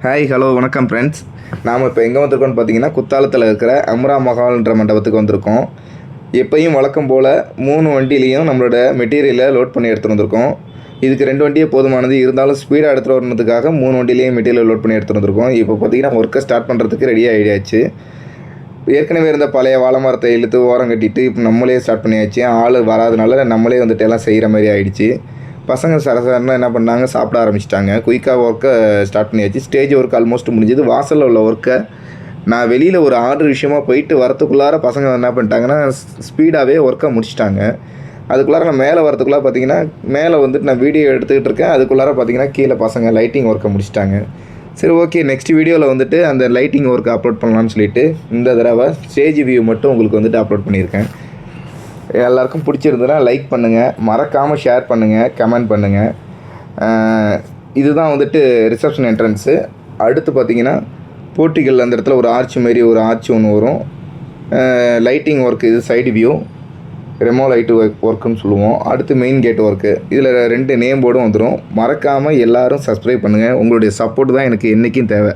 Hi hello வணக்கம் friends. நாம் இப்போ எங்கே வந்திருக்கோம்னு பார்த்தீங்கன்னா குத்தாலத்தில் இருக்கிற அம்ரா மஹால்ன்ற மண்டபத்துக்கு வந்திருக்கோம். எப்பயும் வழக்கம் போல் 3 வண்டியிலையும் நம்மளோட மெட்டீரியலை லோட் பண்ணி எடுத்துகிட்டு வந்திருக்கோம். இதுக்கு 2 வண்டியே போதுமானது, இருந்தாலும் ஸ்பீடாக எடுத்துகிட்டு வரணுன்றதுக்காக 3 வண்டியிலையும் மெட்டீரியல் லோட் பண்ணி எடுத்துகிட்டு வந்திருக்கோம். இப்போ பார்த்தீங்கன்னா ஒர்க்கை ஸ்டார்ட் பண்ணுறதுக்கு ரெடி ஆகிடுச்சு. ஏற்கனவே இருந்த பழைய வாழை மரத்தை இழுத்து ஓரம் கட்டிட்டு இப்போ நம்மளே ஸ்டார்ட் பண்ணியாச்சு. ஆள் வராதனால நம்மளே வந்துட்டு எல்லாம் செய்கிற மாதிரி ஆகிடுச்சு. பசங்க சரசரன்னு என்ன பண்ணாங்க, சாப்பிட ஆரம்பிச்சிட்டாங்க. குயிக்காக ஒர்க்கை ஸ்டார்ட் பண்ணியாச்சு. ஸ்டேஜ் ஒர்க் ஆல்மோஸ்ட் முடிஞ்சது. வாசலில் உள்ள ஒர்க்கை நான் வெளியில் ஒரு ஆர்டர் விஷயமாக போயிட்டு வரத்துக்குள்ளார பசங்க என்ன பண்ணிட்டாங்கன்னா ஸ்பீடாகவே ஒர்க்கை முடிச்சிட்டாங்க. அதுக்குள்ளார நான் மேலே வரத்துக்குள்ளார பார்த்தீங்கன்னா மேலே வந்துட்டு நான் வீடியோ எடுத்துக்கிட்டு இருக்கேன். அதுக்குள்ளார பார்த்தீங்கன்னா கீழே பசங்க லைட்டிங் ஒர்க்கை முடிச்சிட்டாங்க. சரி, ஓகே, நெக்ஸ்ட் வீடியோவில் வந்துட்டு அந்த லைட்டிங் ஒர்க்கை அப்லோட் பண்ணலான்னு சொல்லிட்டு இந்த தடவை ஸ்டேஜ் வியூ மட்டும் உங்களுக்கு வந்துட்டு அப்லோட் பண்ணியிருக்கேன். எல்லாருக்கும் பிடிச்சிருந்ததுன்னா லைக் பண்ணுங்கள், மறக்காமல் ஷேர் பண்ணுங்கள், கமெண்ட் பண்ணுங்கள். இதுதான் வந்துட்டு ரிசப்ஷன் என்ட்ரன்ஸு. அடுத்து பார்த்திங்கன்னா போர்ட்டிகல் அந்த இடத்துல ஒரு ஆர்ச் மாரி ஒரு ஆர்ச் ஒன்று வரும். லைட்டிங் ஒர்க் இது சைடு வியூ, ரெமோ லைட்டு ஒர்க்குன்னு சொல்லுவோம். அடுத்து மெயின் கேட் ஒர்க்கு. இதில் 2 நேம் போர்டும் வந்துடும். மறக்காமல் எல்லோரும் சப்ஸ்கிரைப் பண்ணுங்கள். உங்களுடைய சப்போர்ட் தான் எனக்கு என்றைக்கும் தேவை.